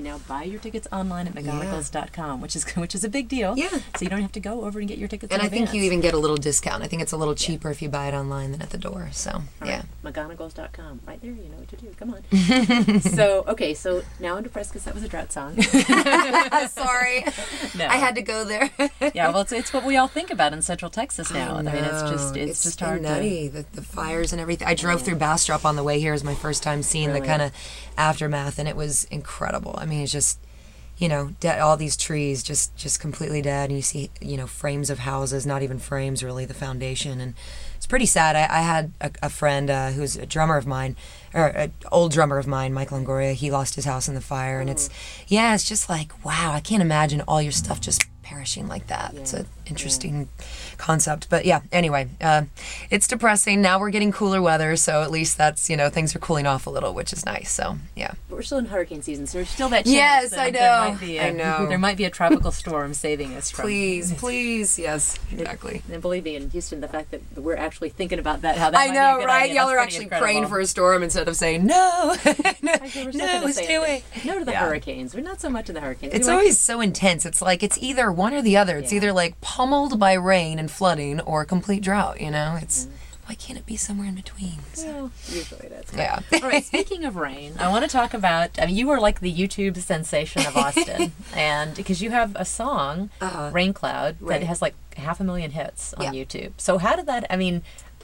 can now buy your tickets online at McGonagall's.com, which is a big deal. Yeah. So you don't have to go over and get your tickets. And in I think advance. you even get a little discount. I think it's a little cheaper if you buy it online than at the door. So, yeah. McGonagall's.com. Right there, you know what to do. Come on. So now I'm depressed because that was a drought song. Sorry. No. I had to go there. Yeah, well, it's what we all think about in Central Texas now. I mean, it's just hard nutty. The fires and everything. I drove through Bastrop on the way here. It was my first time seeing the kind of aftermath, and it was incredible. I mean, it's just, dead, all these trees just completely dead, and you see, frames of houses, not even frames really, the foundation, and it's pretty sad. I had a friend who's a drummer of mine, or an old drummer of mine, Mike Longoria. He lost his house in the fire, and it's just like, wow, I can't imagine all your stuff just perishing like that. Yeah. It's an interesting concept. But yeah, anyway, it's depressing. Now we're getting cooler weather, so at least that's, things are cooling off a little, which is nice. So, yeah. But we're still in hurricane season, so there's still that chance. Yes, that I know. I know. There might be a tropical storm saving us from. Please. Yes, exactly. And believe me, in Houston, the fact that we're actually thinking about that, how that I might know, be a good right? idea, Y'all are actually praying for a storm instead of saying, no, stay away. No to the hurricanes. We're not so much in the hurricanes. It's always so intense. It's like it's either one or the other. It's either like pummeled by rain and flooding or complete drought, It's why can't it be somewhere in between? So. Well, usually that's good. Yeah. All right, speaking of rain, I want to talk about, you are like the YouTube sensation of Austin, and because you have a song, Rain Cloud, that has like 500,000 hits on YouTube. So how did that,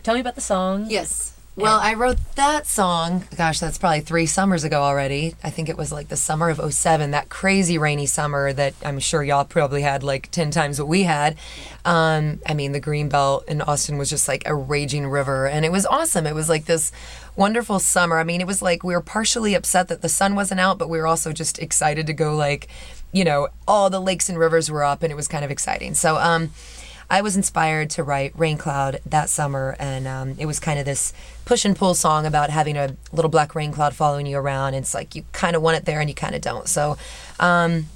tell me about the song. Yes. Well, I wrote that song, gosh, that's probably 3 summers ago already. I think it was like the summer of '07, that crazy rainy summer that I'm sure y'all probably had like 10 times what we had. The Greenbelt in Austin was just like a raging river, and it was awesome. It was like this wonderful summer. It was like we were partially upset that the sun wasn't out, but we were also just excited to go all the lakes and rivers were up, and it was kind of exciting. So, I was inspired to write Rain Cloud that summer, and it was kind of this push and pull song about having a little black rain cloud following you around. And it's like you kind of want it there and you kind of don't. So the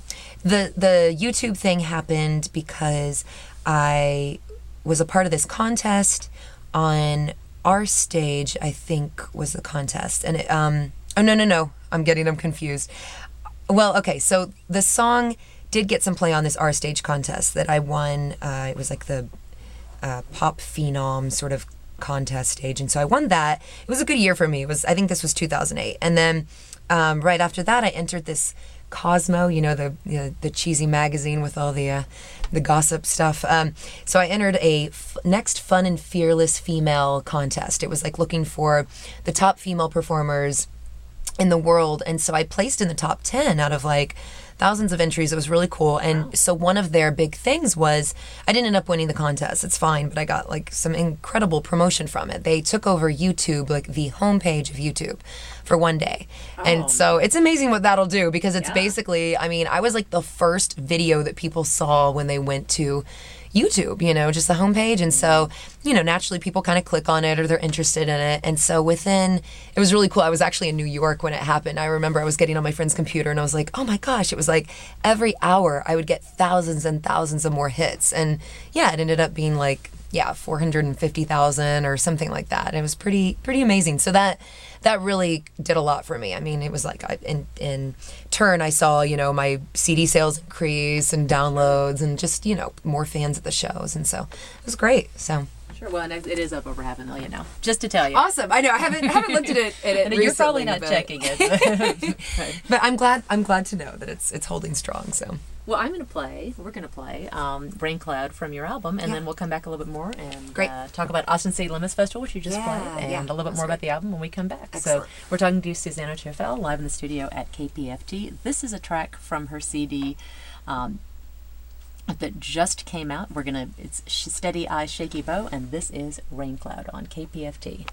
YouTube thing happened because I was a part of this contest on our stage, I think was the contest. And it, no, I'm getting them confused. Well, okay, so the song did get some play on this Our Stage contest that I won. It was like the pop phenom sort of contest stage, and so I won that. It was a good year for me. I think this was 2008, and then right after that, I entered this Cosmo, the cheesy magazine with all the gossip stuff. So I entered a next fun and fearless female contest. It was like looking for the top female performers in the world, and so I placed in the top 10 out of like thousands of entries. It was really cool. And so one of their big things was, I didn't end up winning the contest. It's fine, but I got like some incredible promotion from it. They took over YouTube, like the homepage of YouTube, for one day. And so it's amazing what that'll do, because it's basically, I was like the first video that people saw when they went to YouTube, just the homepage. And so, naturally people kind of click on it or they're interested in it. And so it was really cool. I was actually in New York when it happened. I remember I was getting on my friend's computer and I was like, oh my gosh, it was like every hour I would get thousands and thousands of more hits. And yeah, it ended up being like, 450,000 or something like that. It was pretty amazing. So that really did a lot for me. It was like in turn, I saw, my CD sales increase and downloads and just, more fans at the shows. And so it was great. So. Sure. Well, and it is up over 500,000 now, just to tell you. Awesome. I know. I haven't looked at it recently. You're probably not checking it. But I'm glad to know that it's holding strong. So. Well, we're going to play Rain Cloud from your album, and then we'll come back a little bit more and talk about Austin City Limits Festival, which you just played, and a little bit more about the album when we come back. Excellent. So we're talking to Susanne Choffel live in the studio at KPFT. This is a track from her CD that just came out. It's Steady Eye, Shaky Bow, and this is Rain Cloud on KPFT.